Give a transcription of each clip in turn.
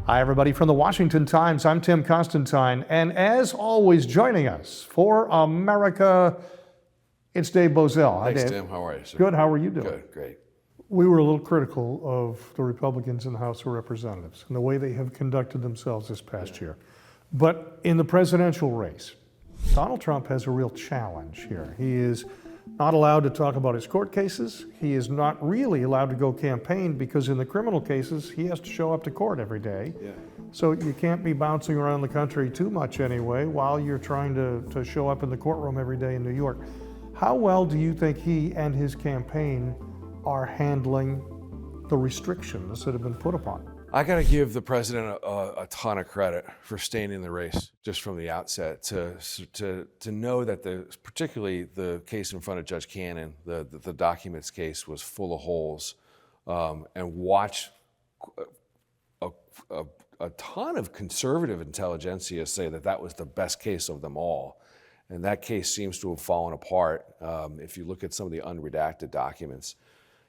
Hi, everybody, from the Washington Times. I'm Tim Constantine, and as always, joining us for America, it's Dave Bozell. Thanks, Dave. Tim. How are you, sir? Good. How are you doing? Good, great. We were a little critical of the Republicans in the House of Representatives and the way they have conducted themselves this past year. But in the presidential race, Donald Trump has a real challenge here. He is not allowed to talk about his court cases. He is not really allowed to go campaign because in the criminal cases, he has to show up to court every day. Yeah. So you can't be bouncing around the country too much anyway while you're trying to show up in the courtroom every day in New York. How well do you think he and his campaign are handling the restrictions that have been put upon? I got to give the president a ton of credit for staying in the race just from the outset. To know that particularly the case in front of Judge Cannon, the documents case, was full of holes, and watch a ton of conservative intelligentsia say that was the best case of them all, and that case seems to have fallen apart. If you look at some of the unredacted documents,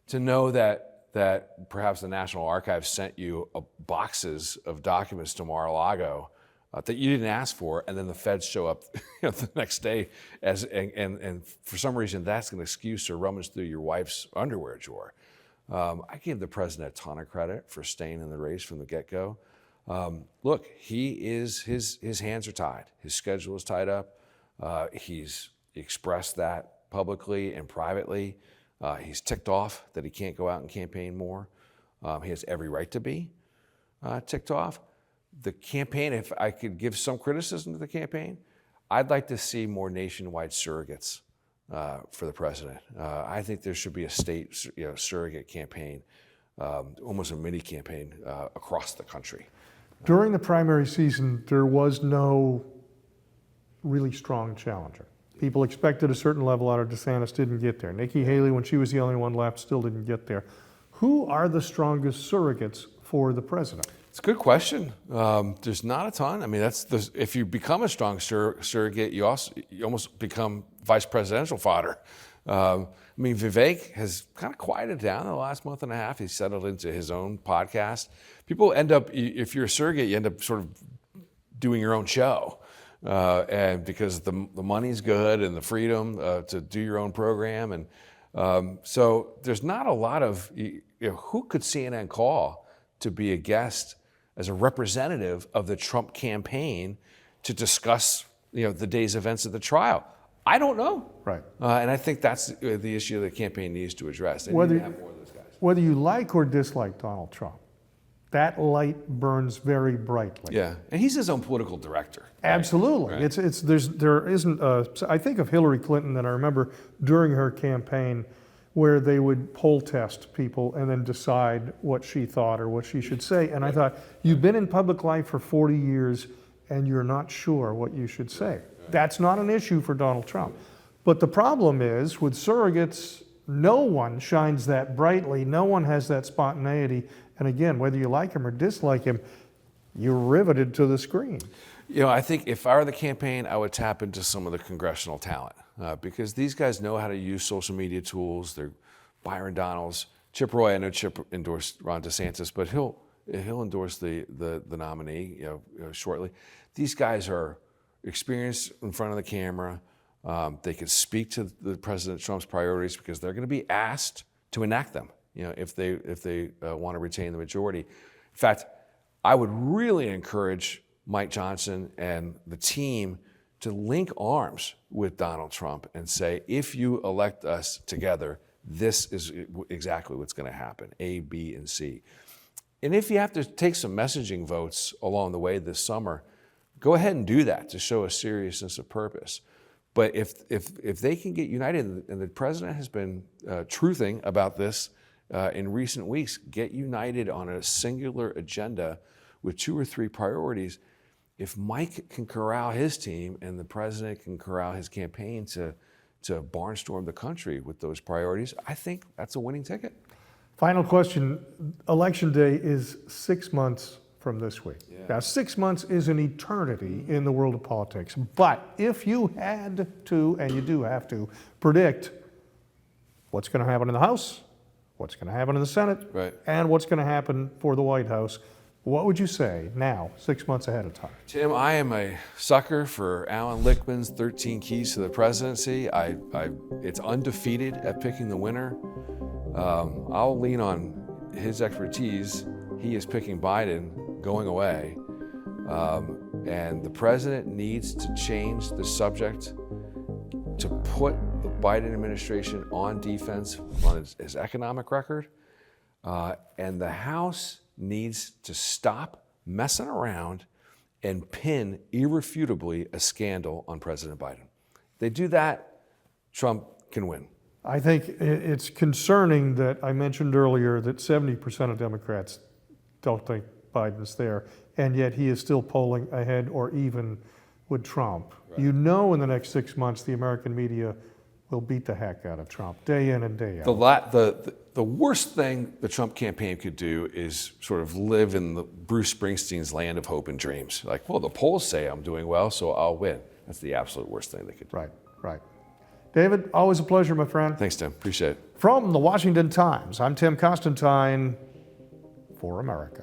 to know that perhaps the National Archives sent you boxes of documents to Mar-a-Lago that you didn't ask for, and then the feds show up the next day and for some reason that's an excuse to rummage through your wife's underwear drawer. I give the president a ton of credit for staying in the race from the get-go. Look, his hands are tied. His schedule is tied up. He's expressed that publicly and privately. He's ticked off that he can't go out and campaign more. He has every right to be ticked off. The campaign, if I could give some criticism to the campaign, I'd like to see more nationwide surrogates for the president. I think there should be a state surrogate campaign, almost a mini campaign across the country. During the primary season, there was no really strong challenger. People expected a certain level out of DeSantis, didn't get there. Nikki Haley, when she was the only one left, still didn't get there. Who are the strongest surrogates for the president? It's a good question. There's not a ton. I mean, if you become a strong surrogate, you almost become vice presidential fodder. I mean, Vivek has kind of quieted down in the last month and a half. He's settled into his own podcast. People end up, if you're a surrogate, you end up sort of doing your own show. And because the money's good and the freedom to do your own program, and so there's not a lot of who could CNN call to be a guest as a representative of the Trump campaign to discuss the day's events of the trial. I don't know. Right. And I think that's the issue the campaign needs to address. They need to have more of those guys. Whether you like or dislike Donald Trump, that light burns very brightly. Yeah, and he's his own political director. Right? Absolutely. Right. There isn't I think of Hillary Clinton, and I remember during her campaign where they would poll test people and then decide what she thought or what she should say. And I thought, you've been in public life for 40 years and you're not sure what you should say. Right. That's not an issue for Donald Trump. But the problem is with surrogates, no one shines that brightly. No one has that spontaneity. And again, whether you like him or dislike him, you're riveted to the screen. I think if I were the campaign, I would tap into some of the congressional talent because these guys know how to use social media tools. They're Byron Donalds, Chip Roy. I know Chip endorsed Ron DeSantis, but he'll endorse the nominee shortly. These guys are experienced in front of the camera. They can speak to the President Trump's priorities because they're going to be asked to enact them. If they want to retain the majority. In fact, I would really encourage Mike Johnson and the team to link arms with Donald Trump and say, if you elect us together, this is exactly what's going to happen, A, B, and C. And if you have to take some messaging votes along the way this summer, go ahead and do that to show a seriousness of purpose. But if they can get united, and the president has been truthing about this in recent weeks, get united on a singular agenda with 2 or 3 priorities. If Mike can corral his team and the president can corral his campaign to barnstorm the country with those priorities, I think that's a winning ticket. Final question. Election day is 6 months from this week. Yeah. Now, 6 months is an eternity in the world of politics. But if you had to, and you do have to, predict what's going to happen in the House, what's going to happen in the Senate, right, and what's going to happen for the White House, what would you say now, 6 months ahead of time? Tim, I am a sucker for Alan Lichtman's 13 Keys to the Presidency. It's undefeated at picking the winner. I'll lean on his expertise. He is picking Biden going away. And the president needs to change the subject to put the Biden administration on defense on his economic record. And the House needs to stop messing around and pin irrefutably a scandal on President Biden. They do that, Trump can win. I think it's concerning that I mentioned earlier that 70% of Democrats don't think Biden's there, and yet he is still polling ahead or even with Trump. Right. You know, in the next 6 months, the American media will beat the heck out of Trump day in and day out. The worst thing the Trump campaign could do is sort of live in the Bruce Springsteen's land of hope and dreams. Like, well, the polls say I'm doing well, so I'll win. That's the absolute worst thing they could do. Right, right. David, always a pleasure, my friend. Thanks, Tim. Appreciate it. From the Washington Times, I'm Tim Constantine for America.